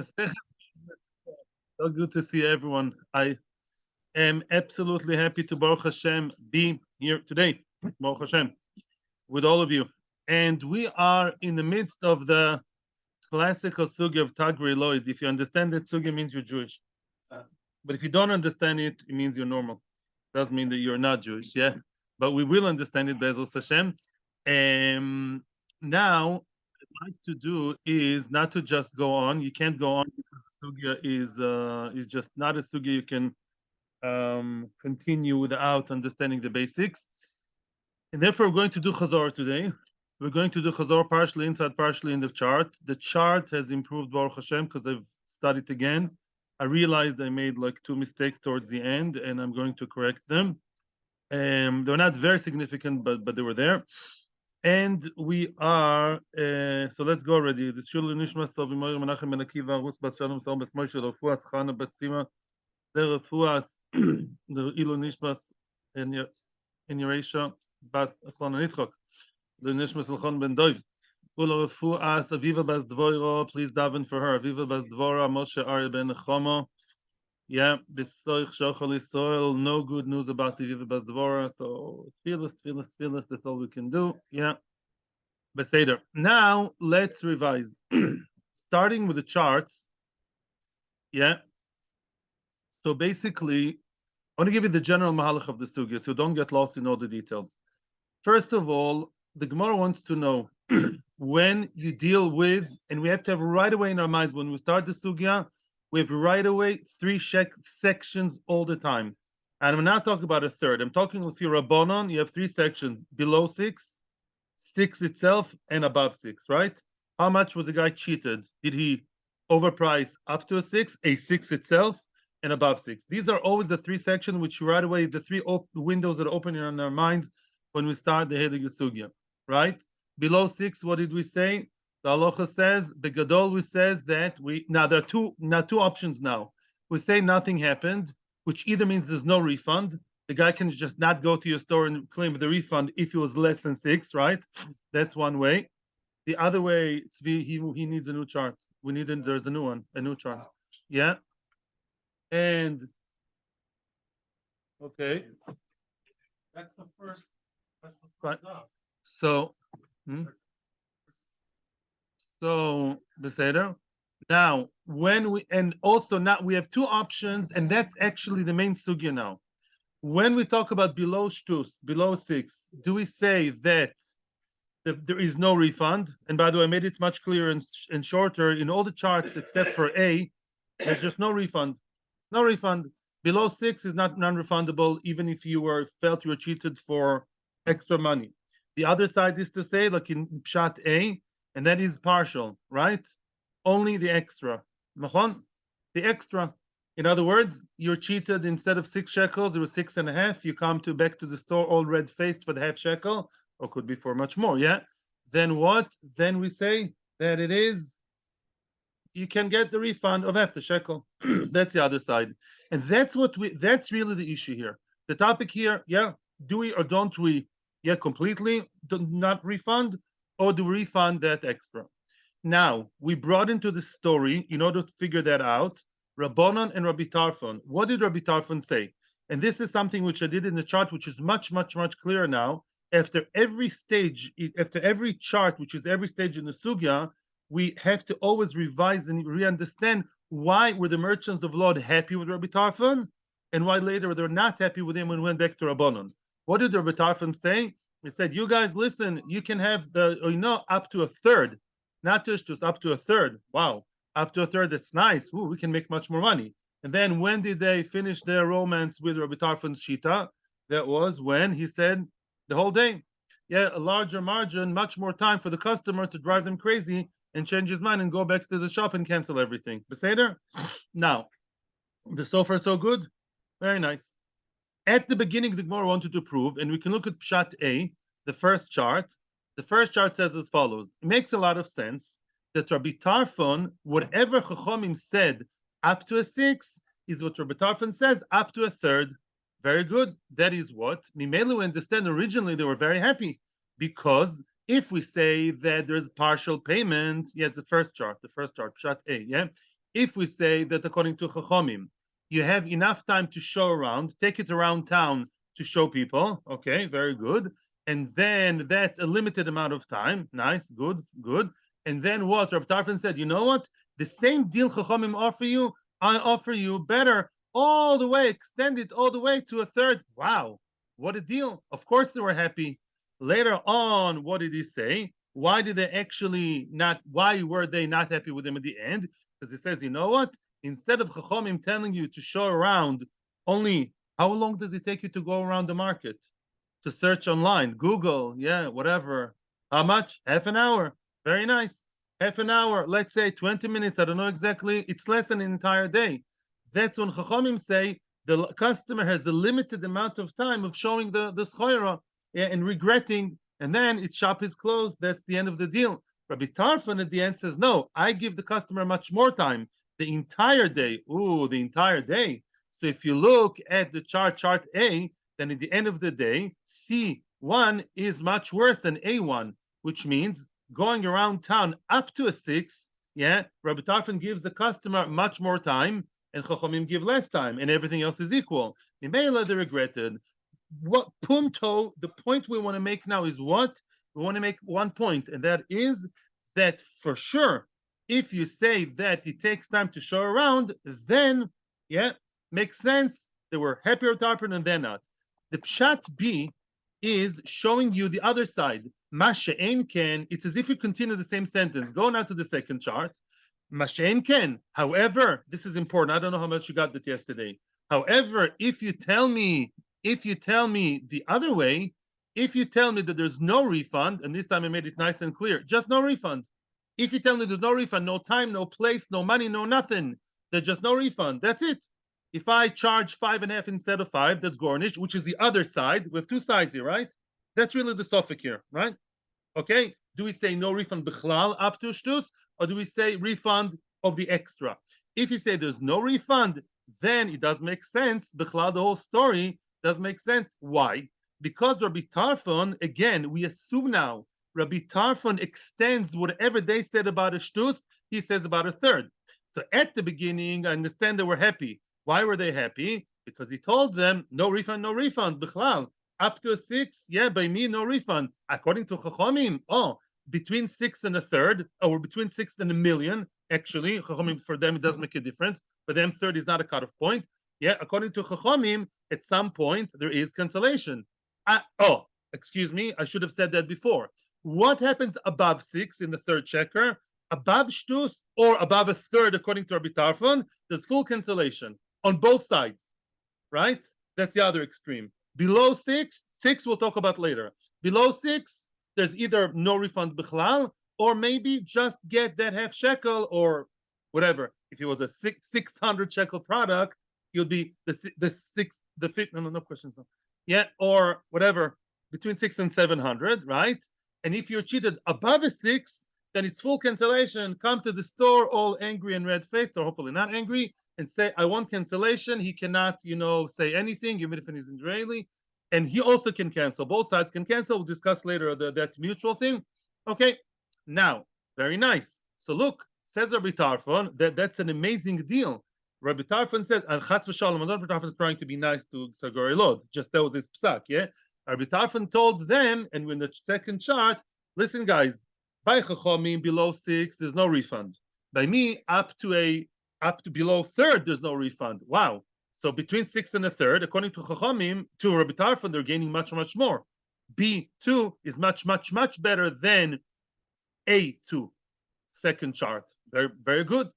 So good to see everyone. I am absolutely happy to Baruch Hashem be here today, Baruch Hashem, with all of you. And we are in the midst of the classical sugya of Tagri Lloyd. If you understand that sugya means you're Jewish. But if you don't understand it, it means you're normal. Doesn't mean that you're not Jewish, yeah? But we will understand it, Be'ezras Hashem. Now, what I'd like to do is not to just go on. You can't go on because the sugya is just not a sugya you can continue without understanding the basics. And therefore, we're going to do Chazor today. We're going to do Chazor partially inside, partially in the chart. The chart has improved, Baruch Hashem, because I've studied again. I realized I made like 2 mistakes towards the end, and I'm going to correct them. They're not very significant, but they were there. And we are, so let's go already. The Shul Nishmas Tov Imoyer Menachem Ben Akiva Rus Bas Shalom Sal Bas Moshe Refuas Chana Batzima the Refuas the Ilu Nishmas in Yeresha Bas Achon Nitzchok the Nishmas Elchon Ben Dov Ula Refuas Aviva Bas Dvoiro. Please daven for her. Aviva Bas Dvora Moshe Ari Ben Chomo. Yeah, Besoich Shochel Yisrael. No good news about Aviva Bas Dvora. So fearless. That's all we can do. Yeah. Beseder. Now let's revise. Starting with the charts. Yeah. So basically, I want to give you the general mahalach of the sugya, so don't get lost in all the details. First of all, the Gemara wants to know when you deal with, and we have to have right away in our minds when we start the sugya, we have right away 3 sections all the time. And I'm not talking about a third. I'm talking if you're Rabbanon, you have 3 sections: below 6, 6 itself, and above 6, right? How much was the guy cheated? Did he overprice up to a 6 itself, and above 6? These are always the 3 sections which right away, the 3 windows that are opening in our minds when we start the Hedig Sugya, right? Below 6, what did we say? The halacha says, Begadol, we says that now there are two options now. We say nothing happened, which either means there's no refund. The guy can just not go to your store and claim the refund if it was less than 6, right? That's one way. The other way, he needs a new chart. There's a new chart. Yeah. And okay. That's the first Right. stop. So Beseder. Now, when we we have 2 options, and that's actually the main sugya now. When we talk about below 6, do we say that there is no refund? And by the way, I made it much clearer and shorter in all the charts except for A. There's just no refund. No refund. Below 6 is not non-refundable, even if you felt you were cheated for extra money. The other side is to say, like in Pshat A, and that is partial, right? Only the extra. The extra. In other words, you're cheated. Instead of 6 shekels, it was 6.5. You come back to the store all red-faced for the half shekel, or could be for much more, yeah? Then what? Then we say that you can get the refund of half the shekel. That's the other side. And that's really the issue here. The topic here, yeah, do we or don't we, yeah, completely not refund, or do we refund that extra? Now, we brought into the story, in order to figure that out, Rabbanon and Rabbi Tarfon. What did Rabbi Tarfon say? And this is something which I did in the chart, which is much clearer now. After every chart, which is every stage in the sugya, we have to always revise and re-understand why were the merchants of Lord happy with Rabbi Tarfon, and why later they're not happy with him and went back to Rabbanon. What did Rabbi Tarfon say? He said, you guys, listen, you can have up to a third, not just up to a third. Wow, up to a third, that's nice. Ooh, we can make much more money. And then when did they finish their romance with Rabbi Tarfon's Shita? That was when he said the whole day. Yeah, a larger margin, much more time for the customer to drive them crazy and change his mind and go back to the shop and cancel everything. Beseder? Now, so far so good. Very nice. At the beginning, the Gemara wanted to prove, and we can look at Pshat A, the first chart. The first chart says as follows. It makes a lot of sense that Rabbi Tarfon, whatever Chachomim said up to a 6, is what Rabbi Tarfon says up to a third. Very good. That is what? Mimele, we understand originally they were very happy, because if we say that there's partial payment, yeah, it's the first chart, Pshat A, yeah? If we say that according to Chachomim, you have enough time to show around, take it around town to show people. Okay, very good. And then that's a limited amount of time. Nice, good, good. And then what? Rabbi Tarfon said, you know what? The same deal Chachomim offer you, I offer you better all the way, extend it all the way to a third. Wow, what a deal. Of course they were happy. Later on, what did he say? Why did they actually not, why were they not happy with him at the end? Because he says, you know what? Instead of Chachomim telling you to show around only, how long does it take you to go around the market? To search online, Google, yeah, whatever. How much? Half an hour. Very nice. Half an hour, let's say 20 minutes, I don't know exactly. It's less than an entire day. That's when Chachamim say the customer has a limited amount of time of showing the schoira, yeah, and regretting, and then its shop is closed. That's the end of the deal. Rabbi Tarfon at the end says, no, I give the customer much more time, the entire day. Ooh, the entire day. So if you look at the chart A, then at the end of the day, C1 is much worse than A1, which means going around town up to a 6, yeah, Rabbi Tarfon gives the customer much more time, and Chachamim give less time, and everything else is equal. Mimela, they regretted. What punto, the point we want to make now is what? We want to make one point, and that is that for sure, if you say that it takes time to show around, then, yeah, makes sense. They were happier with Tarfon and they're not. The pshat B is showing you the other side. Mashe'en ken, it's as if you continue the same sentence. Go now to the second chart. Mashe'en ken. However, this is important. I don't know how much you got that yesterday. However, if you tell me the other way, if you tell me that there's no refund, and this time I made it nice and clear, just no refund. If you tell me there's no refund, no time, no place, no money, no nothing, there's just no refund. That's it. If I charge 5.5 instead of 5, that's garnish, which is the other side. We have two sides here, right? That's really the suffix here, right? Okay. Do we say no refund bichlal up to shtus, or do we say refund of the extra? If you say there's no refund, then it does make sense. Bichlal, the whole story does make sense. Why? Because Rabbi Tarfon, again, we assume now, Rabbi Tarfon extends whatever they said about a shtus, he says about a third. So at the beginning, I understand they were happy. Why were they happy? Because he told them, no refund, no refund. Bichlal, up to a 6, yeah, by me, no refund. According to Chachamim, between 6 and a third, or between 6 and a million, actually, Chachamim, for them, it doesn't make a difference. For them, third is not a cutoff point. Yeah, according to Chachamim, at some point, there is cancellation. Excuse me, I should have said that before. What happens above 6 in the third checker? Above shtus or above a third, according to Rabbi Tarfon, there's full cancellation on both sides, right? That's the other extreme. Below 6 we'll talk about later. Below 6, there's either no refund bichlal, or maybe just get that half shekel or whatever. If it was a 600 shekel product, it would be the fifth. No questions. No. Yeah, or whatever between 6 and 700, right? And if you're cheated above a 6, then it's full cancellation. Come to the store all angry and red-faced, or hopefully not angry, and say, I want cancellation. He cannot, say anything, even if he's Israeli. And he also can cancel. Both sides can cancel. We'll discuss later that mutual thing. Okay, now, very nice. So look, says Rabbi Tarfon, that's an amazing deal. Rabbi Tarfon says, and Chas v'shalom, Rabbi Tarfon is trying to be nice to Sagori Lod. Just that was his psak, yeah? Rabbi Tarfon told them, and in the second chart, listen, guys, by Chachamim below 6, there's no refund. By me, up to below third, there's no refund. Wow. So between 6 and a third, according to Chachamim, to Rabbi Tarfon, they're gaining much, much more. B2 is much, much, much better than A2. Second chart. Very, very good.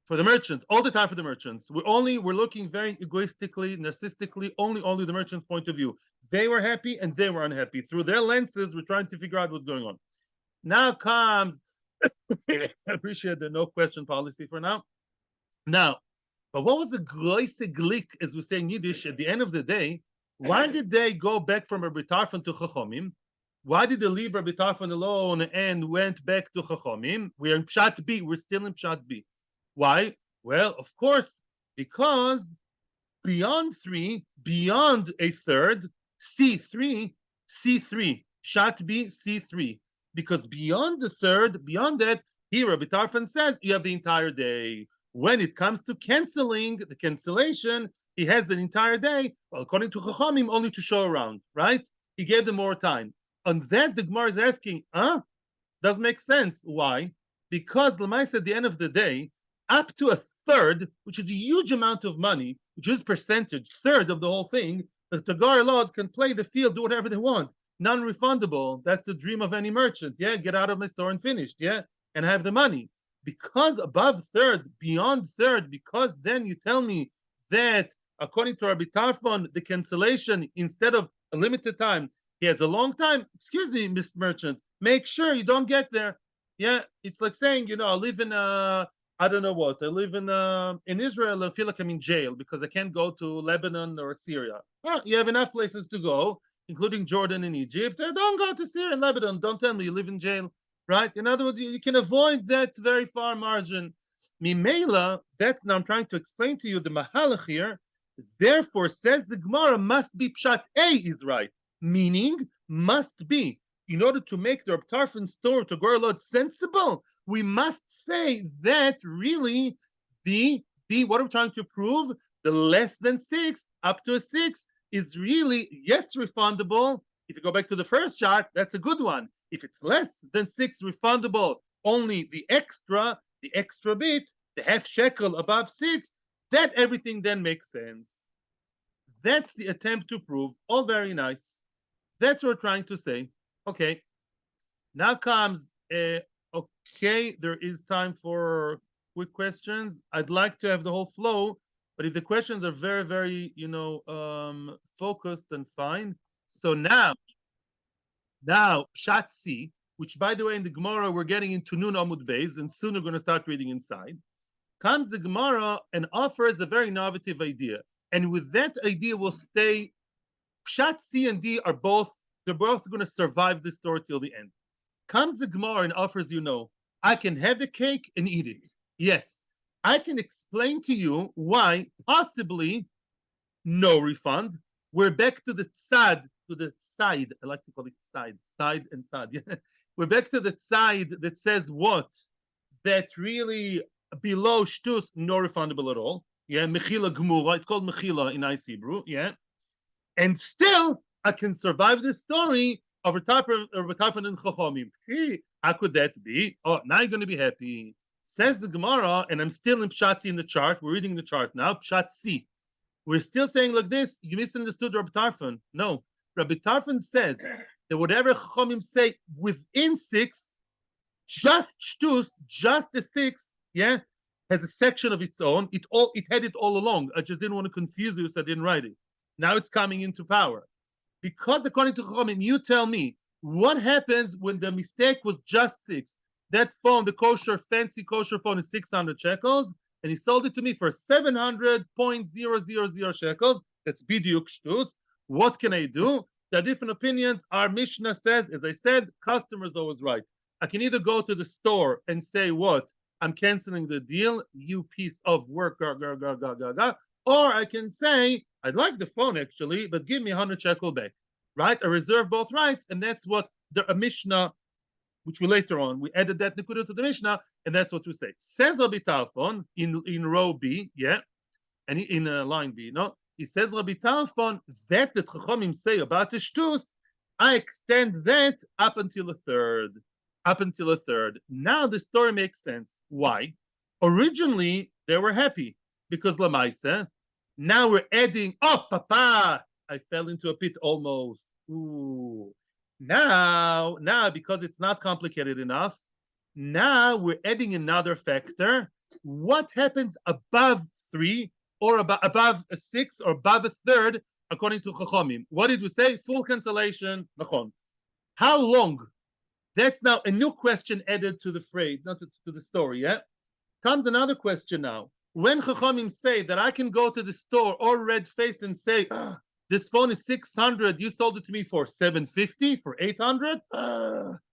For the merchants, all the time for the merchants. We're looking very egoistically, narcissistically, only the merchant's point of view. They were happy and they were unhappy. Through their lenses, we're trying to figure out what's going on. Now comes, I appreciate the no question policy for now. Now, but what was the groise glick, as we say in Yiddish, at the end of the day? Why did they go back from Rabbi Tarfon to Chachomim? Why did they leave Rabbi Tarfon alone and went back to Chachomim? We're in Pshat B. We're still in Pshat B. Why? Well, of course, because beyond 3, beyond a third, C3, Pshat B, C3. Because beyond the third, beyond that, Here, Rabbi Tarfon says you have the entire day. When it comes to canceling, the cancellation, he has an entire day. Well, according to Chachamim, only to show around, right? He gave them more time. On that, the Gemara is asking, doesn't make sense. Why? Because Lamaisa, at the end of the day, up to a third, which is a huge amount of money, which is percentage, third of the whole thing, the Tagar Lord can play the field, do whatever they want. Non-refundable. That's the dream of any merchant. Yeah, get out of my store and finished. Yeah, and have the money. Because above third, beyond third, because then you tell me that according to Rabbi Tarfon, the cancellation, instead of a limited time, he has a long time. Excuse me, Mr. Merchants, make sure you don't get there. Yeah, it's like saying, I live in I don't know what. I live in Israel. I feel like I'm in jail because I can't go to Lebanon or Syria. Well, you have enough places to go, including Jordan and Egypt. Don't go to Syria and Lebanon. Don't tell me you live in jail, right? In other words, you can avoid that very far margin. Mimela, that's now I'm trying to explain to you the mahalach here. Therefore, says the Gemara, must be pshat A is right, meaning must be. In order to make the Reb Tarfon story to Gorelot sensible, we must say that really the what I'm trying to prove, the less than 6 up to a 6 is really yes refundable. If you go back to the first chart, that's a good one. If it's less than 6 refundable, only the extra bit, the half shekel above 6, that everything then makes sense. That's the attempt to prove. All very nice. That's what we're trying to say. Okay. Now comes, okay, there is time for quick questions. I'd like to have the whole flow, but if the questions are very, very, focused and fine. So now, Pshat C, which by the way, in the Gemara, we're getting into Nun Amud Beis, and soon we're going to start reading inside. Comes the Gemara and offers a very innovative idea. And with that idea, we'll stay. Pshat C and D are they're both going to survive this story till the end. Comes the Gemara and offers I can have the cake and eat it. Yes, I can explain to you why possibly no refund. We're back to the side. I like to call it side and side. Yeah. We're back to the side that says what? That really below shtus, no refundable at all. Yeah, mechila gemura. It's called mechila in Nice Hebrew. Yeah, and still I can survive the story of Tarfon and Chachamim. How could that be? Oh, now you're going to be happy. Says the Gemara, and I'm still in Pshat C in the chart. We're reading the chart now. Pshat C. We're still saying like this. You misunderstood Rabbi Tarfon. No. Rabbi Tarfon says that whatever Chachamim say within 6, just shtus, just the 6, yeah, has a section of its own. It had it all along. I just didn't want to confuse you, so I didn't write it. Now it's coming into power. Because according to Chachamim, you tell me, what happens when the mistake was just 6? That phone, the fancy kosher phone is 600 shekels, and he sold it to me for 700.000 shekels. That's bidiyuk shtus. What can I do? There are different opinions. Our Mishnah says, as I said, customer is always right. I can either go to the store and say, what? I'm canceling the deal, you piece of work, or I can say, I'd like the phone actually, but give me 100 shekel back, right? I reserve both rights, and that's what a Mishnah, which we later on, we added that Nekuda to the Mishnah, and that's what we say. Says Rabbi Tarfon in row B, yeah, and in line B, no? He says Rabbi Tarfon, that Chachamim say about the shtus, I extend that up until a third. Now the story makes sense. Why? Originally, they were happy because Lamaisa. Now we're adding, Papa, I fell into a pit almost. Ooh. Now, because it's not complicated enough, now we're adding another factor. What happens above 3 or above a 6 or above a third, according to Chachamim? What did we say? Full cancellation. How long? That's now a new question added to the phrase, not to the story, yeah? Comes another question now. When Chachamim say that I can go to the store all red-faced and say, this phone is 600, you sold it to me for 750, for 800,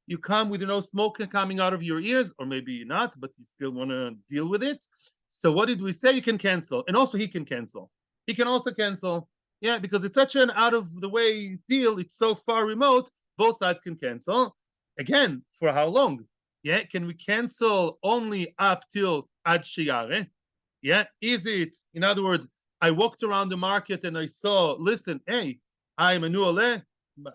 you come with smoke coming out of your ears, or maybe not, but you still want to deal with it. So what did we say? You can cancel. And also he can cancel. He can also cancel. Yeah, because it's such an out-of-the-way deal, it's so far remote, both sides can cancel. Again, for how long? Yeah, can we cancel only up till ad sheyare? Yeah, is it? In other words, I walked around the market and I saw, listen, hey, I'm a new ole.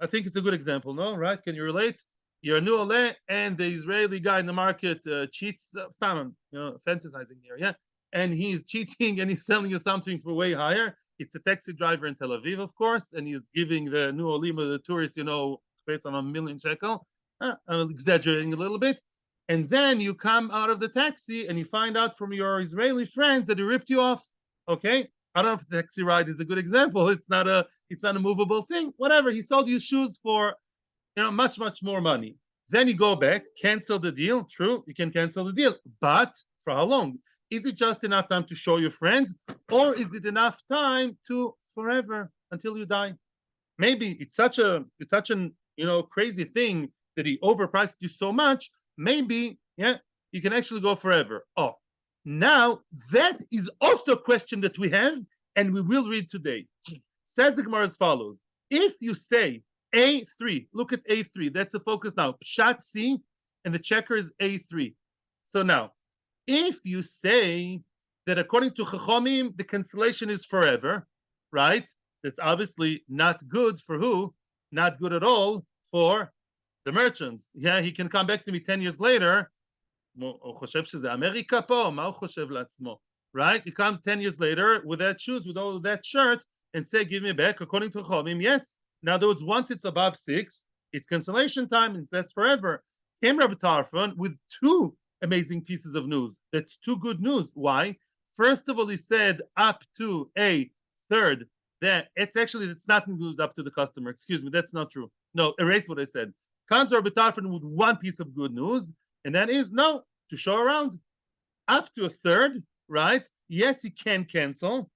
I think it's a good example, no? Right? Can you relate? You're a new ole, and the Israeli guy in the market cheats. Fantasizing here, yeah. And he's cheating and he's selling you something for way higher. It's a taxi driver in Tel Aviv, of course, and he's giving the new olima, the tourist, based on $1 million shekel. I'm exaggerating a little bit. And then you come out of the taxi and you find out from your Israeli friends that he ripped you off. Okay, I don't know if the taxi ride is a good example. It's not a movable thing. Whatever. He sold you shoes for much more money. Then you go back, cancel the deal. True, you can cancel the deal, but for how long? Is it just enough time to show your friends, or is it enough time to forever until you die? Maybe it's such an crazy thing that he overpriced you so much. Maybe you can actually go forever. Oh, now that is also a question that we have, and we will read today. Says the Gemara as follows: if you say A3, look at A3. That's the focus now. Pshat C, and the checker is A3. So now, if you say that according to Chachamim, the cancellation is forever, right? That's obviously not good for who? Not good at all for the merchants. Yeah, he can come back to me 10 years later. Right? He comes 10 years later with that shoes, with all that shirt, and say, give me back. According to Chomim, yes. In other words, once it's above 6, it's cancellation time, and that's forever. Came Rabbi Tarfon with two amazing pieces of news. That's two good news. Why? First of all, he said up to a third. That it's not news up to the customer. Excuse me, that's not true. No, erase what I said. Comes Rabbi Tarfon with one piece of good news, and that is no, to show around. Up to a third, right? Yes, he can cancel.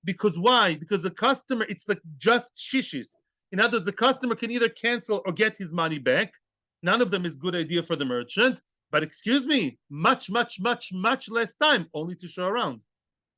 Because why? Because the customer, it's like just shishis. In other words, the customer can either cancel or get his money back. None of them is a good idea for the merchant. But excuse me, much less time, only to show around.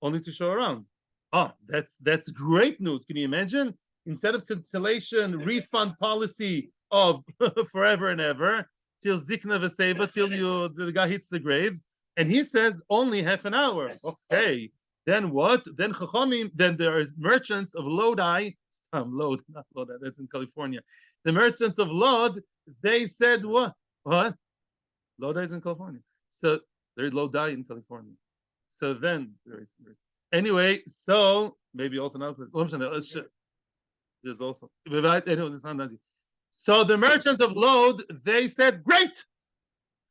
Only to show around. Oh, that's great news. Can you imagine? Instead of cancellation, refund policy of forever and ever, till Zikna Veseva, till the guy hits the grave. And he says only half an hour. Okay. Then what? Then Chachamim, then there are merchants of Lodi, Lod, not Lodi, that's in California. The merchants of Lod, they said what? What? Lodi is in California. So there's Lodi in California. So then anyway, so maybe also now there's also so the merchants of Lod, they said, great.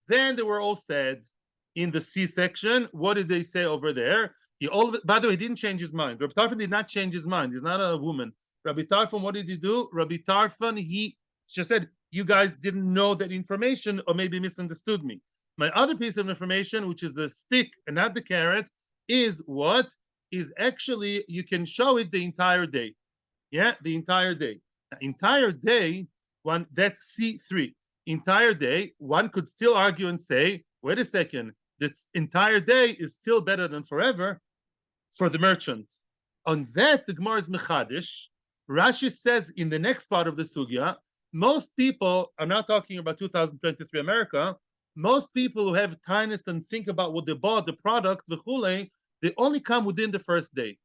Then they were all said in the C section. What did they say over there? By the way, he didn't change his mind. Rabbi Tarfon did not change his mind. He's not a woman. Rabbi Tarfon, what did he do? Rabbi Tarfon, he just said, you guys didn't know that information or maybe misunderstood me. My other piece of information, which is the stick and not the carrot, is what? Is actually, you can show it the entire day. Yeah, the entire day. Entire day, that's C3. Entire day, one could still argue and say, wait a second, this entire day is still better than forever for the merchant. On that, the Gemara is Mechadish. Rashi says in the next part of the Sugya, most people, I'm not talking about 2023 America, most people who have kindness and think about what they bought, the product, they only come within the first day.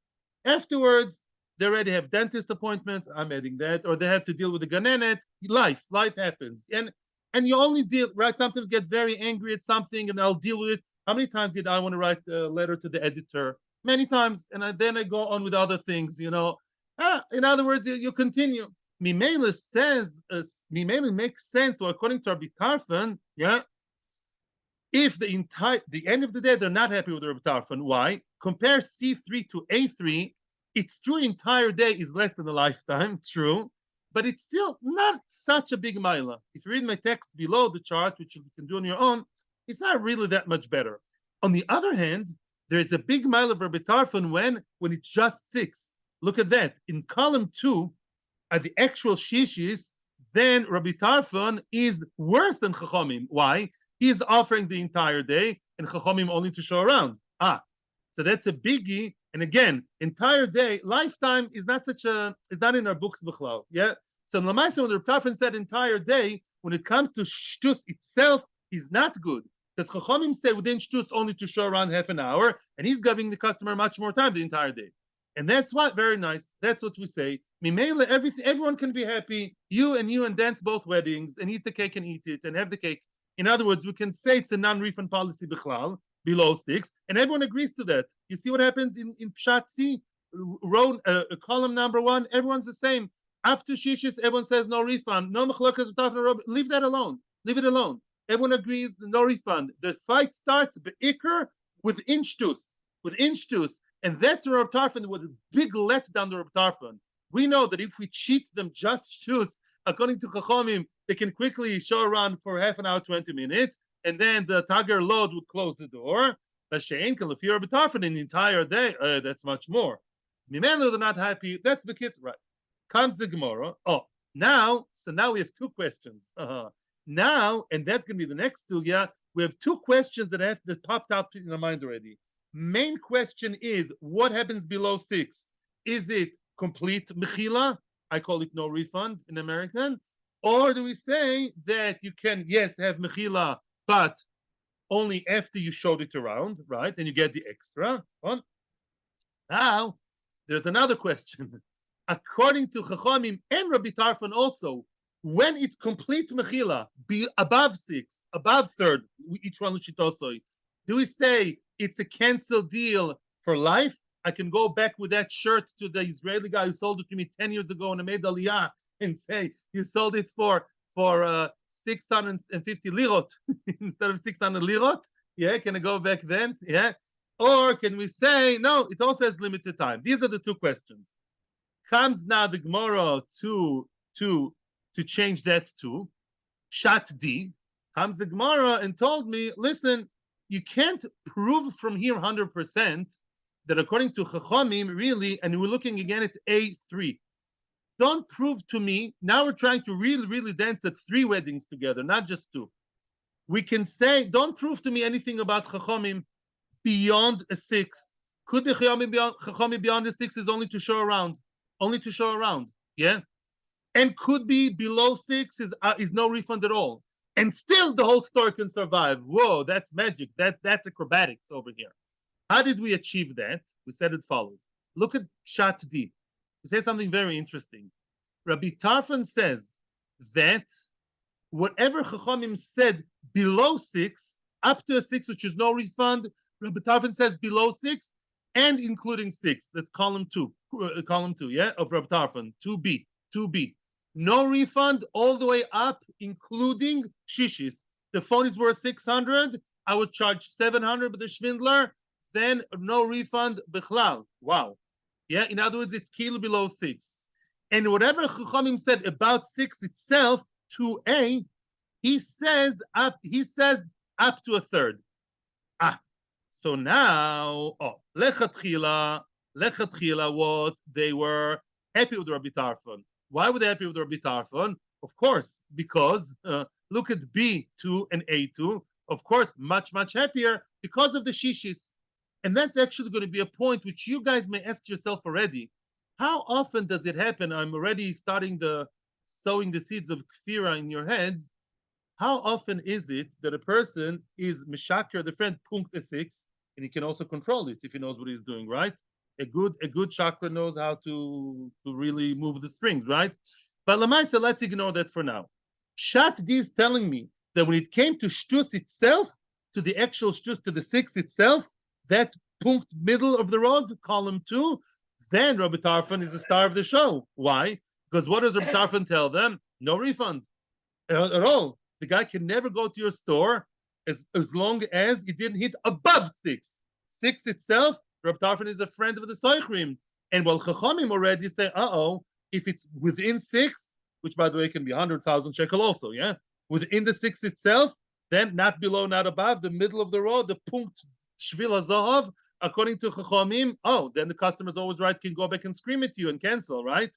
Afterwards, they already have dentist appointments, I'm adding that, or they have to deal with the ganenet. Life happens. And you only deal, right? Sometimes get very angry at something and I'll deal with it. How many times did I want to write a letter to the editor? Many times. And then I go on with other things, In other words, you continue. Mimele says, Mimele makes sense. So according to Rabbi Tarfon, if the end of the day, they're not happy with Rabbi Tarfon. Why? Compare C3 to A3. It's true, entire day is less than a lifetime. True. But it's still not such a big milah. If you read my text below the chart, which you can do on your own, it's not really that much better. On the other hand, there is a big milah of Rabbi Tarfon when it's just 6. Look at that. In column 2, at the actual shishis, then Rabbi Tarfon is worse than Chachamim. Why? He's offering the entire day, and Chachamim only to show around. So that's a biggie. And again, entire day, lifetime is not in our books b'chlal. Yeah. So Lamaisa, when the Rabbi Tarfon said entire day, when it comes to shtus itself, He's not good. Because Chachamim say within shtus only to show around half an hour, and he's giving the customer much more time the entire day. And that's what very nice. That's what we say. Mimele, everyone can be happy. You and dance both weddings and eat the cake and eat it and have the cake. In other words, we can say it's a non-refund policy bichlal, below sticks, and everyone agrees to that. You see what happens in Pshat C, row column number 1. Everyone's the same. Up to shishis, everyone says no refund. No machlokas, leave that alone. Leave it alone. Everyone agrees, no refund. The fight starts be'ikr within shtus. And that's Reb Tarfon was a big letdown to Reb Tarfon. We know that if we cheat them just shtus, according to Chachamim, they can quickly show around for half an hour, 20 minutes, and then the Tager load would close the door. But Shein can fear Reb Tarfon in the entire day. That's much more. Mimenu, they're not happy. That's the kid, right? Comes the Gemara. Now we have 2 questions. Now, and that's going to be the next sugya, we have 2 questions that popped up in our mind already. Main question is, what happens below 6? Is it complete mechila? I call it no refund in American. Or do we say that you can, yes, have mechila, but only after you showed it around, right? And you get the extra one. Now, there's another question. According to Chachamim and Rabbi Tarfon also, when it's complete mechila, be above 6, above 3rd, each one l'shitosoi, do we say it's a canceled deal for life? I can go back with that shirt to the Israeli guy who sold it to me 10 years ago and I made aliyah and say, you sold it for 650 lirot instead of 600 lirot? Yeah, can I go back then? Yeah. Or can we say, no, it also has limited time? These are the 2 questions. Comes now the Gemara to change that to Shat D. Comes the Gemara and told me, listen, you can't prove from here 100% that according to Chachamim, really, and we're looking again at A3. Don't prove to me, now we're trying to really dance at 3 weddings together, not just 2. We can say, don't prove to me anything about Chachamim beyond a 6. Could the Chachamim beyond a 6 is only to show around? Only to show around, yeah? And could be below 6 is no refund at all. And still the whole story can survive. Whoa, that's magic. That's acrobatics over here. How did we achieve that? We said it follows. Look at Shat D. We say something very interesting. Rabbi Tarfon says that whatever Chachamim said below 6, up to a 6, which is no refund, Rabbi Tarfon says below 6 and including 6. That's column 2, yeah, of Rabbi Tarfon, 2B. No refund all the way up, including shishis. The phone is worth 600. I would charge 700 with the Schwindler. Then no refund, bichlal. Wow. Yeah, in other words, it's kilo below 6. And whatever Chachamim said about 6 itself, 2A, he says up to a 3rd. So now, lechatchila, what they were happy with Rabbi Tarfon. Why were they happy with Rabbi Tarfon? Of course, because look at B2 and A2. Of course, much happier because of the shishis. And that's actually going to be a point which you guys may ask yourself already. How often does it happen? I'm already starting sowing the seeds of kfira in your heads. How often is it that a person is mishaker, the friend punkt a 6, and he can also control it if he knows what he's doing, right? A good chakra knows how to really move the strings, right? But Lamaisa, let's ignore that for now. Shat D is telling me that when it came to shtus itself, to the actual shtus, to the 6 itself, that punkt middle of the road, column 2, then Rabbi Tarfon is the star of the show. Why? Because what does Rabbi Tarfon tell them? No refund at all. The guy can never go to your store as long as he didn't hit above 6. 6 itself, Rabbi Tarfon is a friend of the Soichrim. And while Chachamim already say, if it's within 6, which by the way can be 100,000 shekel also, yeah? Within the 6 itself, then not below, not above, the middle of the road, the punkt shvil hazahav, according to Chachamim, then the customer's always right, can go back and scream at you and cancel, right?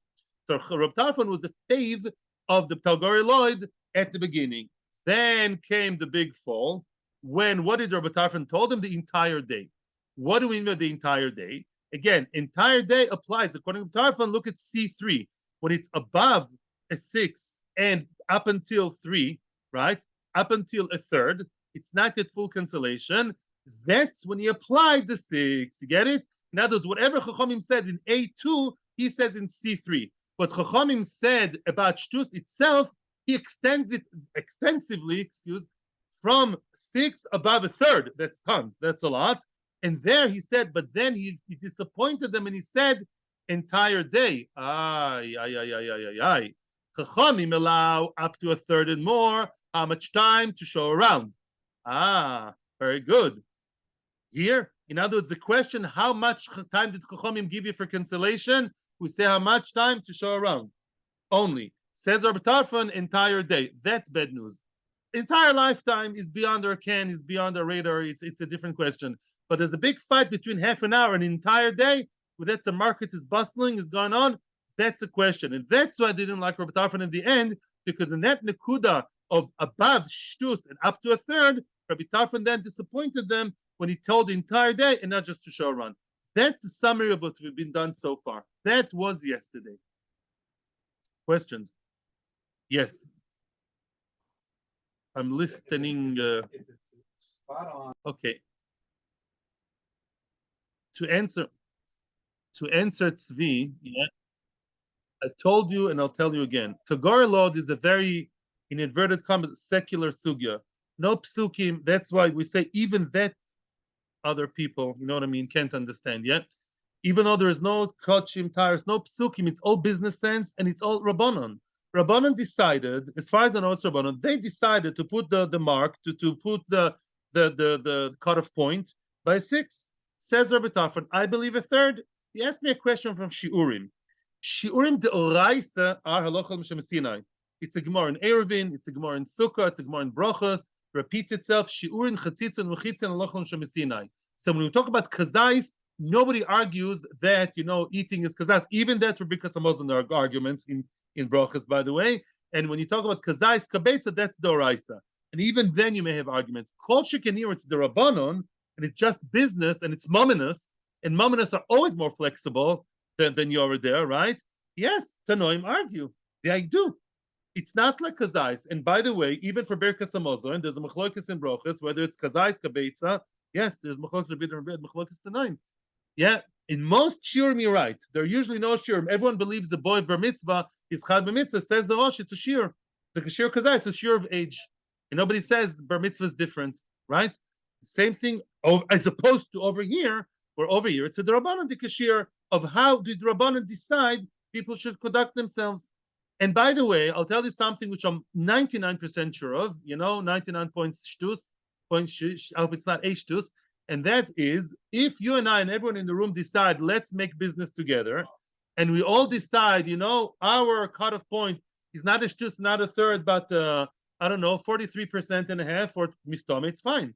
So Rabbi Tarfon was the fave of the Talgori Lloyd at the beginning. Then came the big fall, when what did Rabbi Tarfon told him? The entire day. What do we mean by the entire day? Again, entire day applies. According to Tarfon, look at C3. When it's above a 6 and up until 3, right? up until a third. It's not yet full cancellation. That's when he applied the 6. You get it? In other words, whatever Chachamim said in A2, he says in C3. What Chachamim said about Shtus itself, he extends it extensively, from 6 above a third. That's tons. That's a lot. And there he said, but then he disappointed them and he said, entire day. Chachamim allow up to a third and more. How much time to show around? Very good. Here, in other words, the question, how much time did Chachamim give you for cancellation? We say how much time to show around. Only. Says Rabbi Tarfon, entire day. That's bad news. Entire lifetime is beyond our ken, is beyond our radar. It's a different question. But there's a big fight between half an hour and an entire day. Where that's the market is bustling, is going on. That's a question. And that's why I didn't like Rabbi Tarfon in the end, because in that nekuda of above shtus and up to a third, Rabbi Tarfon then disappointed them when he told the entire day and not just to show around. That's a summary of what we've been done so far. That was yesterday. Questions? Yes. I'm listening. Okay. To answer Tzvi, yeah, I told you and I'll tell you again. Tagore Lod is a very, in inverted commas, secular sugya. No psukim. That's why we say even that other people, you know what I mean, can't understand yet. Even though there is no kochim, tires, no psukim, it's all business sense and it's all Rabbanon. Rabbanon decided, as far as I know, it's Rabbanon. They decided to put the mark to put the cutoff point by 6. Says Rabbi Tarfon, I believe a third. He asked me a question from Shiurim. Shiurim de Oraisa are halachal Sinai. It's a Gemara in Eruvin, it's a Gemara in Sukkah, it's a Gemara in Brachos. Repeats itself. Shiurin chatzitz and mechitzin halachal Sinai. So when we talk about kazais, nobody argues that eating is kazais. Even that's because of Muslim arguments in Brachos, by the way. And when you talk about kazais kabetza, that's the Oraisa. And even then you may have arguments. Kol shekenir, it's the Rabbanon, and it's just business, and it's mominous, and mominous are always more flexible than you are there, right? Yes, Tanoim argue. They do. It's not like kazais. And by the way, even for Birkas Hamazon, there's a machlokas in Brochus, whether it's kazais kabetza. Yes, there's machlokas rabid and rabid, machlokas Tanoim. Yeah, in most shiurim you're right. There are usually no shiurim. Everyone believes the boy of bar mitzvah is chad bar mitzvah. Says the Rosh, it's a shiur. The shiur kazais is a shiur of age, and nobody says bar mitzvah is different, right? Same thing as opposed to over here, where over here it's a Rabbanan Dikashir of how did Rabbanan decide people should conduct themselves. And by the way, I'll tell you something which I'm 99% sure of, 99 points shtus, I hope it's not a shtus, and that is if you and I and everyone in the room decide let's make business together, and we all decide, our cutoff point is not a shtus, not a third, but 43% and a half or mistome, it's fine.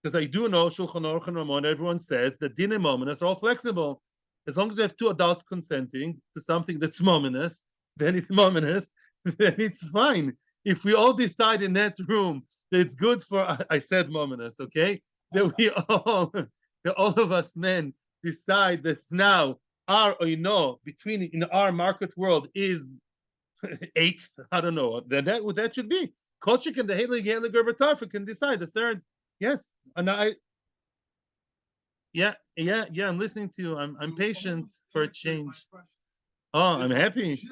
Because I do know Shulchan Aruch and Ramon, everyone says that din and mominous are all flexible. As long as you have two adults consenting to something that's mominous, then it's mominous, then it's fine. If we all decide in that room that it's good for, I said mominous, okay? That that all of us men decide that now our between in our market world is 8th, I don't know, then that should be. Kochik and the Heilig Gerber Tarfa can decide the third. Yes, and I'm listening to you. I'm patient for a change. Oh, I'm happy.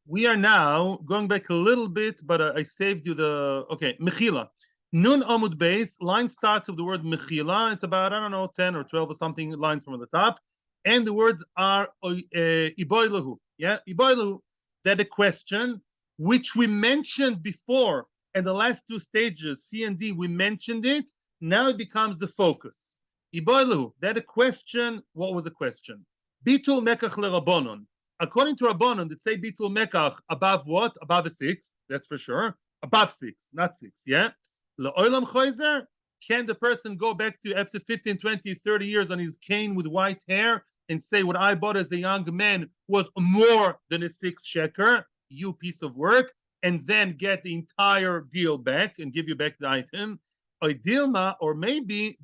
We are now going back a little bit, but I saved you okay, Mechila. Nun Amud Beis, line starts with the word Mechila. It's about, 10 or 12 or something lines from the top. And the words are Iboilahu. Yeah, Iboilahu. That a question which we mentioned before. And the last two stages, C and D, we mentioned it. Now it becomes the focus. Iboilu, that a question. What was the question? Bitul mekach leRabbanon. According to Rabbanon, that say bitul mekach above what? Above a 6. That's for sure. Above 6, not 6. Yeah. Le'olam choizer. Can the person go back to after 15, 20, 30 years on his cane with white hair and say what I bought as a young man was more than a 6 sheker? You piece of work. And then get the entire deal back and give you back the item. Or maybe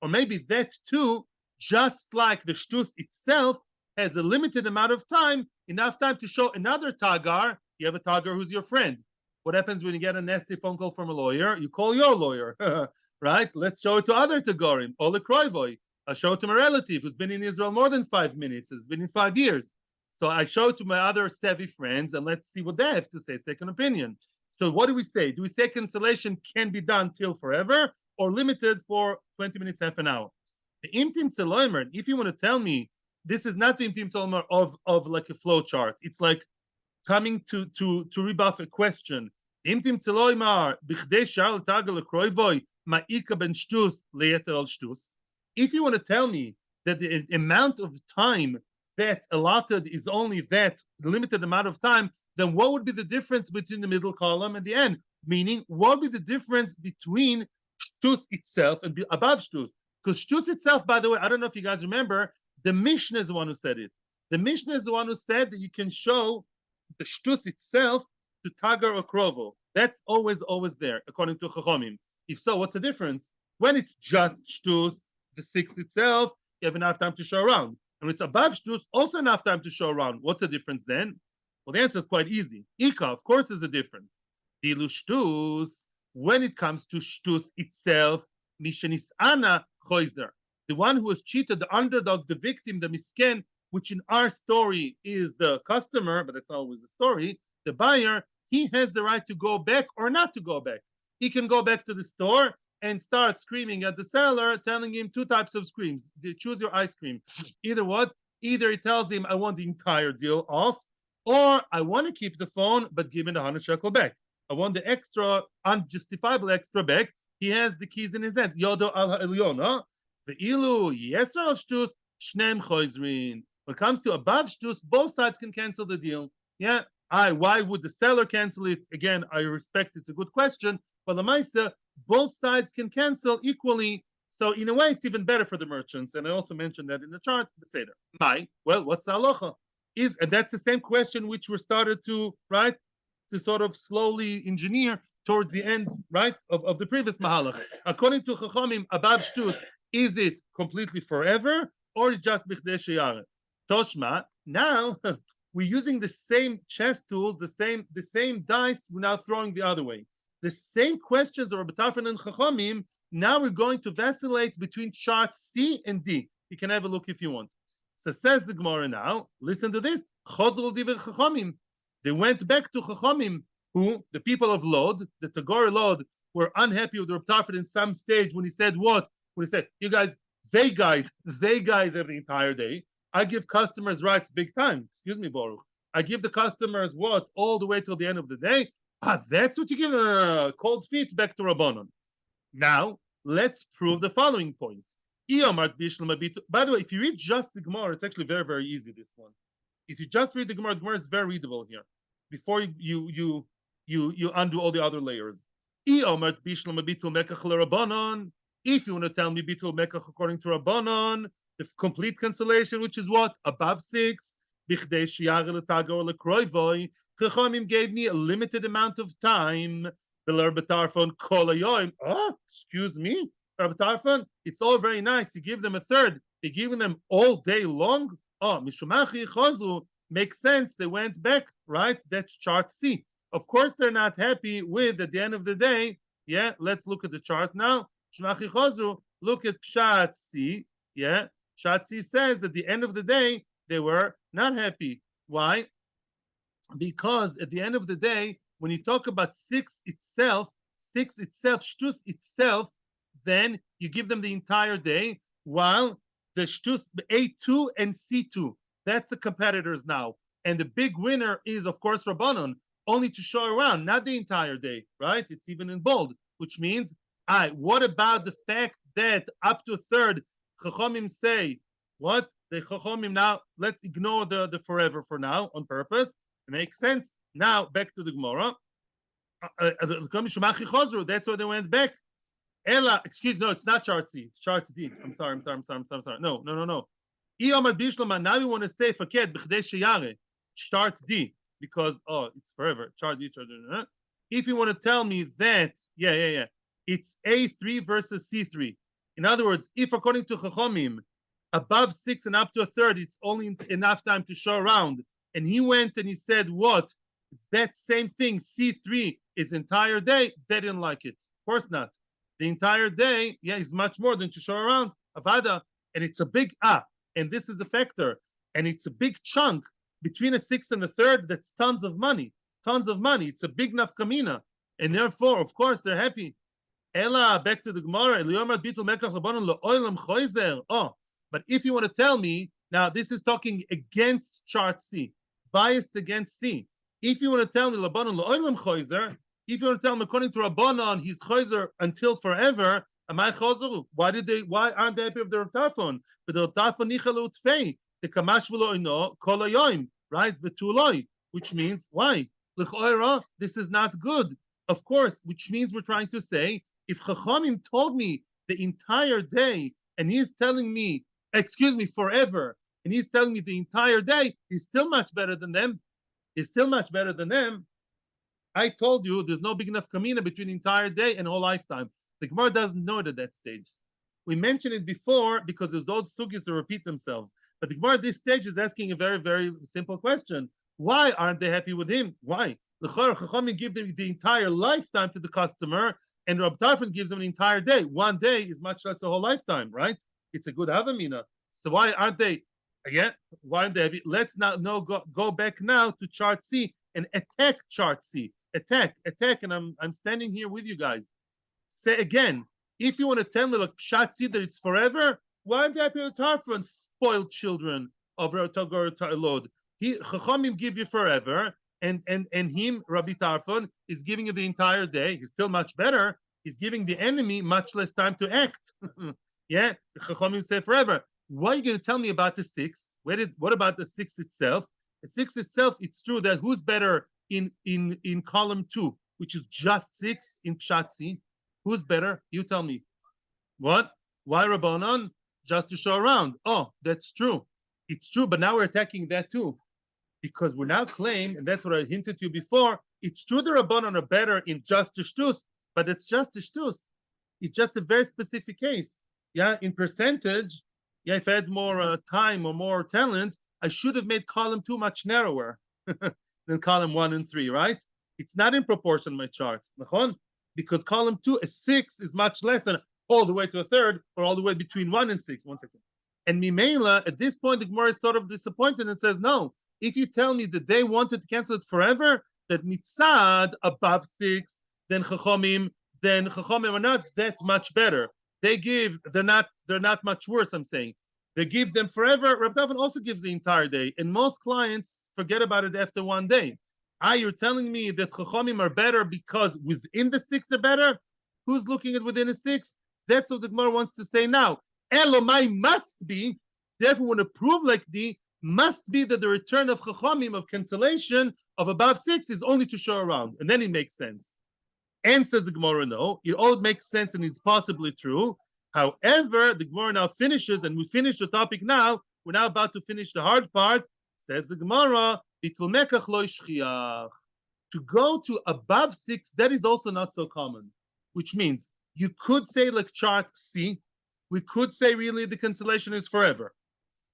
or maybe that too, just like the shtus itself has a limited amount of time, enough time to show another tagar You have a Tagar who's your friend. What happens when you get a nasty phone call from a lawyer? You call your lawyer, right? Let's show it to other Tagarim. Ole Kroivoy. I show it to my relative who's been in Israel more than 5 minutes, has been in 5 years. So I show it to my other savvy friends and let's see what they have to say, second opinion. So what do we say? Do we say cancellation can be done till forever or limited for 20 minutes, half an hour? The Imtim Tzeloimer, if you want to tell me, this is not the Imtim Tzeloimer of like a flow chart. It's like coming to rebuff a question. Imtim Tzeloimer, bichdei shar l'tagal l'kroivoy, ma'ika ben shtus leyeter al shtus. If you want to tell me that the amount of time that's allotted is only that limited amount of time, then what would be the difference between the middle column and the end? Meaning, what would be the difference between shtus itself and above shtus? Because shtus itself, by the way, I don't know if you guys remember, the Mishnah is the one who said it. The Mishnah is the one who said that you can show the shtus itself to tagar or krovo. That's always there, according to Chachomim. If so, what's the difference? When it's just shtus, the 6 itself, you have enough time to show around. And when it's above shtus, also enough time to show around. What's the difference then? Well, the answer is quite easy. Ika, of course, is a difference. Dilu shtus, when it comes to shtus itself, mishenis ana choizer, the one who was cheated, the underdog, the victim, the misken, which in our story is the customer, but that's not always the story, the buyer, he has the right to go back or not to go back. He can go back to the store and start screaming at the seller, telling him 2 types of screams. Choose your ice cream. Either what? Either he tells him, I want the entire deal off, or I want to keep the phone, but give me the 100 shekel back. I want the extra, unjustifiable extra back. He has the keys in his hand. Yodo al ha'elyon, huh? The ilu, yeser al shtus, shneim choizrin. When it comes to above shtus, both sides can cancel the deal. Yeah, why would the seller cancel it? Again, I respect it's a good question, but Lamaisa, both sides can cancel equally. So in a way, it's even better for the merchants. And I also mentioned that in the chart, the Seder. My, well, what's the halacha? And that's the same question which we started to, right, to sort of slowly engineer towards the end, right, of the previous mahalach. According to Chachamim, above shtus, is it completely forever or is just bichdei sheyare? Toshma, now we're using the same chess tools, the same dice, we're now throwing the other way. The same questions of Rabbi Tarfon and Chachamim, now we're going to vacillate between charts C and D. You can have a look if you want. So says the Gemara now, listen to this. Chozrul divrei Chachamim. They went back to Chachamim, who, the people of Lod, the Tagore Lod, were unhappy with Rabbi Tarfon in some stage when he said what? When he said, you guys, they guys have the entire day. I give customers rights big time. Excuse me, Baruch. I give the customers what? All the way till the end of the day. That's what you give cold feet back to Rabbanon. Now, let's prove the following point. By the way, if you read just the Gemara, it's actually very, very easy, this one. If you just read the Gemara is very readable here. Before you undo all the other layers. If you want to tell me bitul mekach according to Rabbanon, the complete cancellation, which is what? Above 6. Chachamim gave me a limited amount of time. Excuse me, Rabbi Tarfon, it's all very nice. You give them a third. You're giving them all day long. Oh, Mishumachi Chozru makes sense. They went back, right? That's chart C. Of course, they're not happy with at the end of the day. Yeah, let's look at the chart now. Mishumachi Chozru, look at Pshat C. Yeah, Pshat C says at the end of the day, they were not happy. Why? Because at the end of the day, when you talk about 6 itself, shtus itself, then you give them the entire day, while the shtus A2 and C2, that's the competitors now. And the big winner is, of course, Rabbanon, only to show around, not the entire day, right? It's even in bold, which means, what about the fact that up to a third, Chachamim say, what? The Chachamim now, let's ignore the forever for now, on purpose. It makes sense. Now, back to the Gemara. That's why they went back. Ella, excuse, no, it's not chart C, it's chart D. I'm sorry. No. Now we want to say forget chart D because it's forever. Chart D. If you want to tell me that, it's A3 versus C3. In other words, if according to Chachamim, above 6 and up to a third, it's only enough time to show around. And he went and he said, what? that same thing, C3 is entire day, they didn't like it. Of course not. The entire day, yeah, is much more than to show around Avada. And it's a big and this is a factor. And it's a big chunk between a sixth and a third. That's tons of money. Tons of money. It's a big nafkamina. And therefore, of course, they're happy. Ella, back to the Gemara. Oh, but if you want to tell me, now this is talking against chart C, biased against C. If you want to tell me Labanon Lo'olam Choizer, if you want to tell me according to Rabbanon, he's Choizer until forever, am I Chozer? Why aren't they happy with the Rotafon? But the Rotafon Nichalu Tfei, the Kamash V'lo Kol Hayoim, right? The Tuloi, which means, why? L'choira, this is not good. Of course, which means we're trying to say, if Chachamim told me the entire day, and he's telling me, excuse me, forever, and he's telling me the entire day, he's still much better than them. He's still much better than them. I told you there's no big enough kamina between the entire day and whole lifetime. The Gemara doesn't know it at that stage. We mentioned it before because there's those sugis that repeat themselves. But the Gemara at this stage is asking a very, very simple question. Why aren't they happy with him? Why? The Chachamim give them the entire lifetime to the customer, and Rab Tarfon gives them an entire day. One day is much less a whole lifetime, right? It's a good havamina. So why aren't they? Again, why aren't they happy? Let's now go back now to chart C and attack chart C. Attack, and I'm standing here with you guys. Say again, if you want to tell me like Pshat C that it's forever, why aren't they happy with Tarfon? Spoiled children of Tagor Lod. Chachamim give you forever, and him, Rabbi Tarfon, is giving you the entire day. He's still much better. He's giving the enemy much less time to act. Yeah, Chachamim say forever. What are you going to tell me about the six? What about the six itself? The six itself, it's true that who's better in column 2, which is just 6 in Pshatzi? Who's better? You tell me. What? Why Rabbanon? Just to show around. Oh, that's true. It's true, but now we're attacking that too. Because we now claim, and that's what I hinted to you before, it's true the Rabbanon are better in just the shtus, but it's just the shtus. It's just a very specific case. Yeah, in percentage, yeah, if I had more time or more talent, I should have made column 2 much narrower than column 1 and 3, right? It's not in proportion, my chart. Because column 2, a 6 is much less than all the way to a third, or all the way between 1 and 6. 1 second. And Mimela, at this point, the Gemara is sort of disappointed and says, no, if you tell me that they wanted to cancel it forever, that mitzad above 6, then Chachamim are not that much better. They're not much worse, I'm saying. They give them forever. Reb Davin also gives the entire day. And most clients forget about it after one day. You're telling me that Chachamim are better because within the 6 they're better? Who's looking at within the 6? That's what the Gemara wants to say now. Elomai must be, therefore want to prove like the, must be that the return of Chachamim, of cancellation of above 6 is only to show around. And then it makes sense. And says the Gemara, no, it all makes sense and is possibly true. However, the Gemara now finishes, and we finish the topic now. We're now about to finish the hard part. Says the Gemara, to go to above 6, that is also not so common. Which means you could say like chart C, we could say really the cancellation is forever.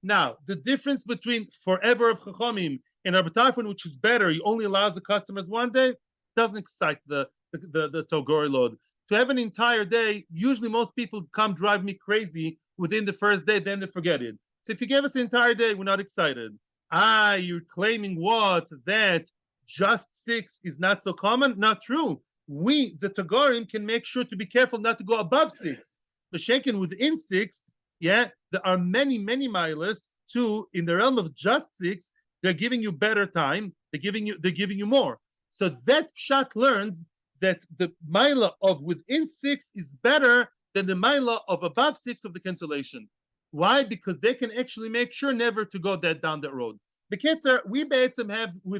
Now, the difference between forever of Chachamim and Rabbi Tarfon, which is better, he only allows the customers one day, doesn't excite the Togori load. To have an entire day, usually most people come drive me crazy within the first day, then they forget it. So if you gave us the entire day, we're not excited. You're claiming what? That just 6 is not so common? Not true. We, the Togorim, can make sure to be careful not to go above 6. The Shekin within 6, yeah, there are many, many miles too. In the realm of just 6, they're giving you better time. They're giving you more. So that Pshat learns that the mila of within 6 is better than the mila of above 6 of the cancellation. Why? Because they can actually make sure never to go down that road. Beketzer, we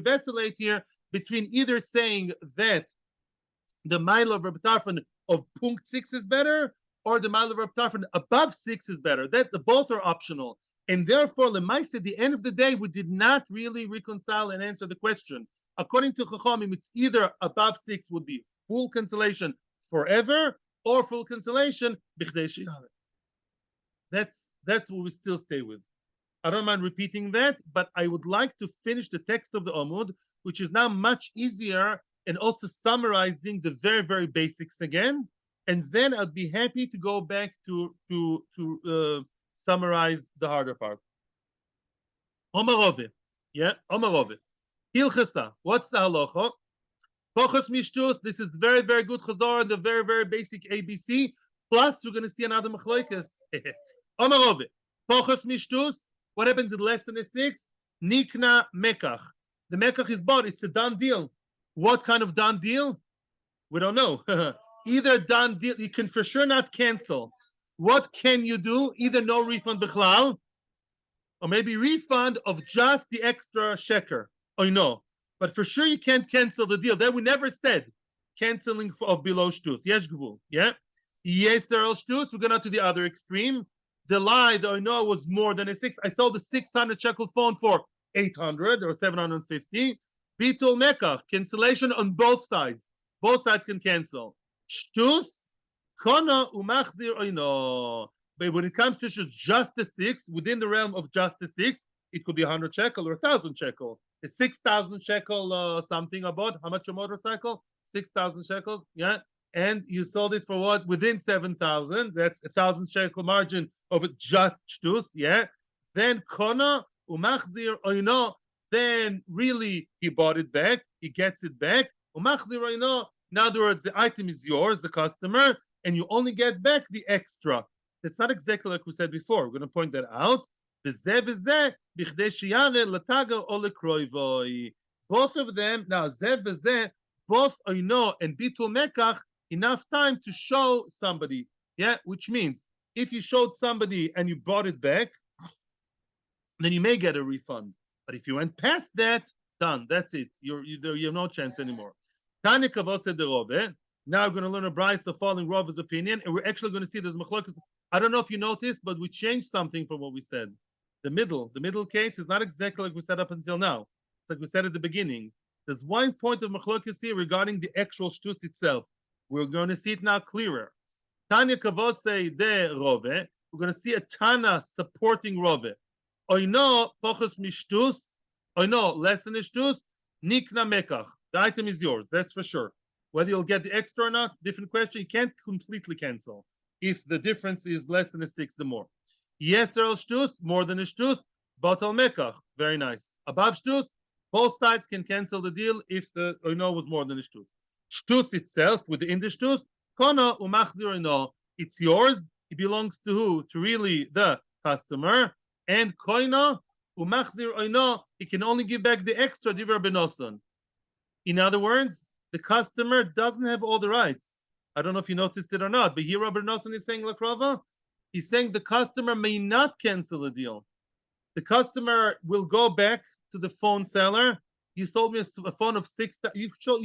vacillate here between either saying that the mila of Rabbi Tarfon of punct 6 is better, or the mila of Rabbi Tarfon above 6 is better. That the both are optional. And therefore, Lemaisa, at the end of the day, we did not really reconcile and answer the question. According to Chachamim, it's either above 6 would be full cancellation forever, or full cancellation bichdei shiur. That's what we still stay with. I don't mind repeating that, but I would like to finish the text of the Amud, which is now much easier and also summarizing the very, very basics again. And then I'd be happy to go back to summarize the harder part. Omarove. Yeah, Omarove. Hilchasa. What's the halacha? Pochos mishtus. This is very, very good chazor, the very, very basic ABC. Plus, we're going to see another machloikas. Omarove. Pochos mishtus. What happens in less than a 6? Nikna mekach. The mekach is bought. It's a done deal. What kind of done deal? We don't know. Either done deal. You can for sure not cancel. What can you do? Either no refund bichlal, or maybe refund of just the extra sheker. Or no. But for sure you can't cancel the deal. That we never said canceling of below shtus. Yes, gvul. Yeah. Yeser el shtus. We're going to the other extreme. The lie that I know was more than a 6. I sold a 600 shekel phone for 800 or 750. Bitul mekach, cancellation on both sides. Both sides can cancel. Shtus, kona umachzir oino. But when it comes to just the 6, within the realm of just the 6, it could be 100 shekel or 1,000 shekel. A 6,000 shekel something about how much a motorcycle? 6,000 shekels, yeah. And you sold it for what? Within 7,000. That's 1,000 shekel margin of just shtus, yeah. Then kona umachzir oino. Then really he bought it back. He gets it back. Umachzir oino. In other words, the item is yours, the customer, and you only get back the extra. That's not exactly like we said before. We're going to point that out. Both of them, now, both oino and bitul mekach, enough time to show somebody. Yeah, which means if you showed somebody and you brought it back, then you may get a refund. But if you went past that, done. That's it. You have no chance anymore. Tanya Kavose de Rove. Now we're going to learn a Bryce of following Rove's opinion, and we're actually going to see this machlokas. I don't know if you noticed, but we changed something from what we said. The middle case is not exactly like we said up until now. It's like we said at the beginning. There's one point of machlokas here regarding the actual shtus itself. We're going to see it now clearer. Tanya Kavose de Rove. We're going to see a Tana supporting Rove. Oino pochos mishtus. Oino less than shtus. Nikna mekach. The item is yours. That's for sure. Whether you'll get the extra or not, different question. You can't completely cancel. If the difference is less than a 6, the more. Yeser el shtus, more than a shtus. Batal mekach. Very nice. Above shtus, both sides can cancel the deal if the oino was more than a shtus. Shtus itself, within the shtus, kona umachzir oino. It's yours. It belongs to who? To really the customer. And koina umachzir oino. He can only give back the extra divrei benoson. In other words, the customer doesn't have all the rights. I don't know if you noticed it or not, but here Robert Nosson is saying, Lakrova, he's saying the customer may not cancel the deal. The customer will go back to the phone seller. You sold me a phone of 6,000.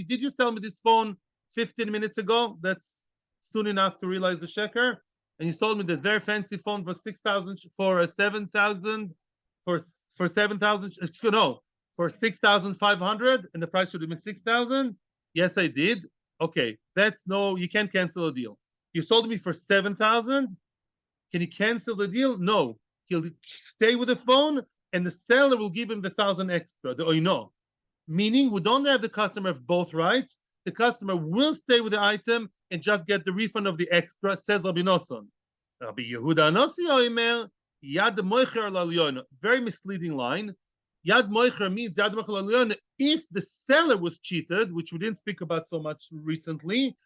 Did you sell me this phone 15 minutes ago? That's soon enough to realize the sheker. And you sold me this very fancy phone for 6,000, for 7,000, for 7,000. No, for 6,500, and the price should have been 6,000. Yes, I did. Okay, you can't cancel a deal. You sold me for 7,000. Can he cancel the deal? No. He'll stay with the phone, and the seller will give him the 1,000 extra, the oino. Meaning, we don't have the customer have both rights. The customer will stay with the item and just get the refund of the extra, says Rabbi Nosson. Rabbi Yehuda Nossi Oimer, Yad Moicher Lalyon. Very misleading line. Yad Moicher means Yad Moicher Lalyon. If the seller was cheated, which we didn't speak about so much recently,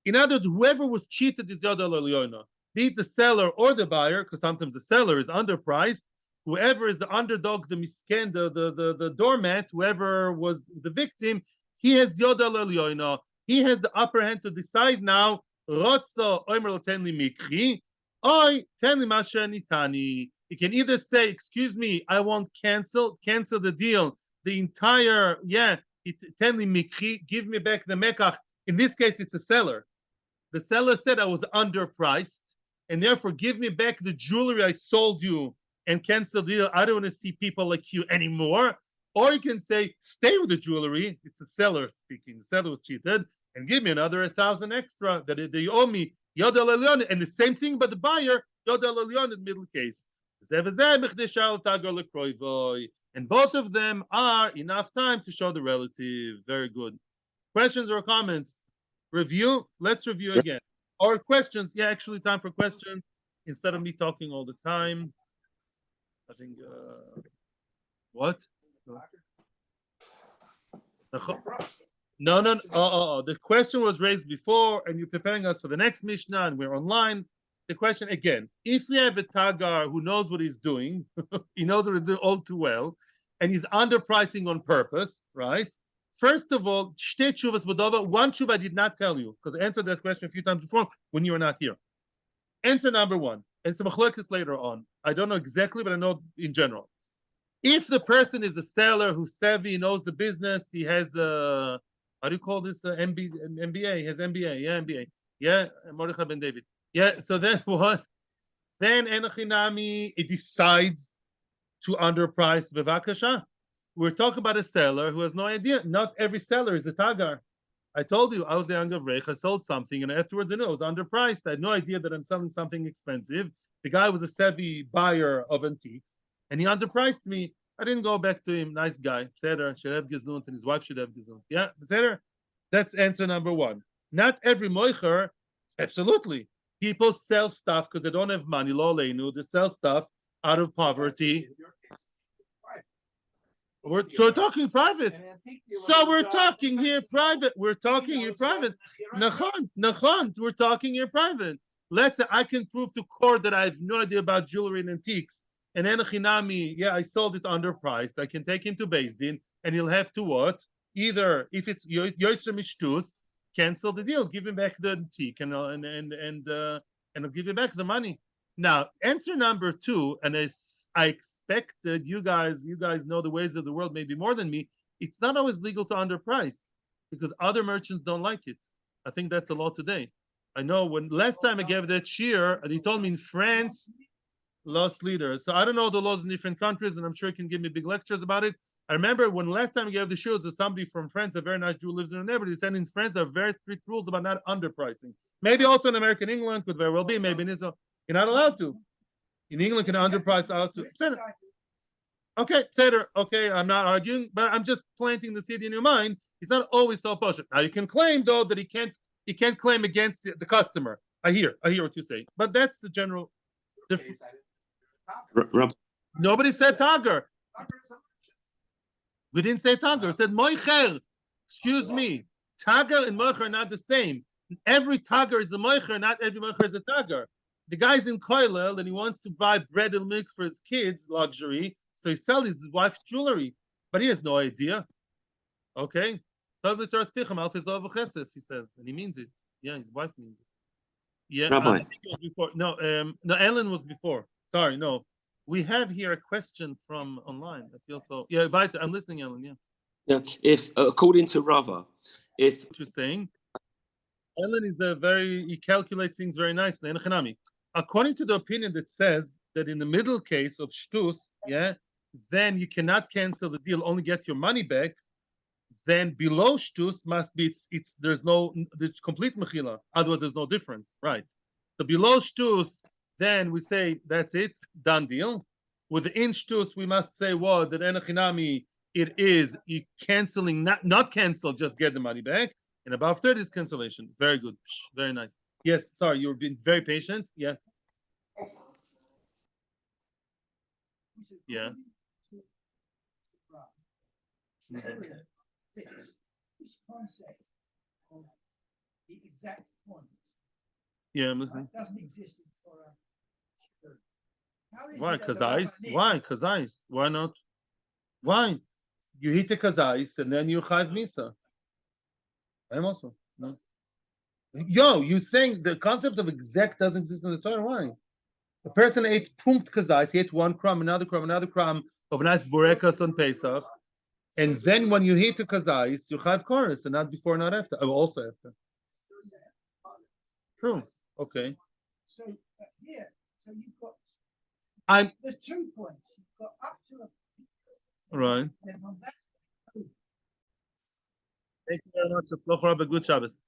in other words, whoever was cheated is Yad Lalyon. Be it the seller or the buyer, because sometimes the seller is underpriced. Whoever is the underdog, the misken, the doormat, whoever was the victim, he has Yod Lalyon. He has the upper hand to decide now. Rotzo Oimer Tenli Mikri, Oi Tenli Masha Nitani. He can either say, excuse me, I won't cancel the deal, the entire, Tenli Mikri, give me back the mekach. In this case, it's a seller. The seller said I was underpriced, and therefore give me back the jewelry I sold you and cancel the deal. I don't want to see people like you anymore. Or you can say, stay with the jewelry. It's the seller speaking. The seller was cheated, and give me another 1,000 extra that they owe me. Yod Elyon, and the same thing, but the buyer, Yod Elyon in the middle case. And both of them are enough time to show the relative. Very good. Questions or comments? Review. Let's review again. Or questions. Yeah, actually, time for questions instead of me talking all the time. I think. What? No. The question was raised before, and you're preparing us for the next Mishnah, and we're online. The question again: if we have a Tagar who knows what he's doing, he knows what he's doing all too well, and he's underpricing on purpose, right? First of all, one tshuva I did not tell you because I answered that question a few times before when you were not here. Answer number one, and some machlokes later on. I don't know exactly, but I know in general. If the person is a seller who's savvy, knows the business, he has a how do you call this? MBA. He has MBA. Yeah, MBA. Yeah, Mordechai Ben David. Yeah. So then what? Then Enochinami it decides to underprice Bevakasha. We're talking about a seller who has no idea. Not every seller is a Tagar. I told you I was a young Avrech. I sold something, and afterwards I knew it was underpriced. I had no idea that I'm selling something expensive. The guy was a savvy buyer of antiques, and he underpriced me. I didn't go back to him. Nice guy. Seder should have gezunt, and his wife should have gezunt. Yeah, Seder. That's answer number one. Not every moicher. Absolutely. People sell stuff because they don't have money. Lo leinu. They sell stuff out of poverty. So we're talking private. So we're talking here private. We're talking here private. Nachon. We're talking here private. Let's say I can prove to court that I have no idea about jewelry and antiques. And Enochinami, yeah, I sold it underpriced. I can take him to Beis Din, and he'll have to what? Either if it's Yoser Mishtus, cancel the deal, give him back the antique, and I'll give you back the money. Now, answer number two, and I expect that you guys know the ways of the world maybe more than me. It's not always legal to underprice because other merchants don't like it. I think that's a law today. I know when last time I gave that shiur, and he told me in France, lost leaders. So I don't know the laws in different countries, and I'm sure he can give me big lectures about it. I remember when last time I gave the shiur to somebody from France, a very nice Jew lives in the neighborhood. He said in France there are very strict rules about not underpricing. Maybe also in American England could very well be. Maybe in Israel, you're not allowed to. In England, can underprice out to. Okay, Seder. Okay, I'm not arguing, but I'm just planting the seed in your mind. It's not always so posh. Now you can claim though that he can't claim against the customer. I hear what you say, but that's the general. Nobody said Tagar. We didn't say Tagar. We said Moicher. Excuse me. Tagar and Moicher are not the same. Every Tagar is a Moicher, not every Moicher is a Tagar. The guy's in Koilel and he wants to buy bread and milk for his kids, luxury. So he sells his wife's jewelry, but he has no idea. Okay? He says, and he means it. Yeah, his wife means it. Yeah, I think it was before. No, Ellen was before. Sorry, no. We have here a question from online. I feel so. Yeah, I'm listening, Ellen. Yeah. Yeah. If according to Rava, if what you're saying, Ellen is he calculates things very nicely. According to the opinion that says that in the middle case of shtus, yeah, then you cannot cancel the deal, only get your money back. Then below shtus must be there's complete mechila. Otherwise, there's no difference, right? So below shtus, then we say that's it, done deal. With the in shtus, we must say what that enochinami it is canceling, not cancel, just get the money back. And above 30 is cancellation. Very good, very nice. Yes, sorry, you've been very patient. Yeah. Yeah. This concept of the exact point. Yeah, I'm listening. Doesn't exist in Torah. Why? Kazais? Why? Kazais? Why not? Why? You hit a kazais and then you chayv misa. I'm also no. Yo, you saying the concept of exact doesn't exist in the Torah? Why? A person ate pumped kazais, he ate one crumb, another crumb of a nice burekas on Pesach, and then when you hit a kazais, you chayv chorus, and not before, not after. Oh, also after. True. Okay. So here, so you've got. There's 2 points. You've got up to a. Right. Then from that. Thank you very much. Good Shabbos.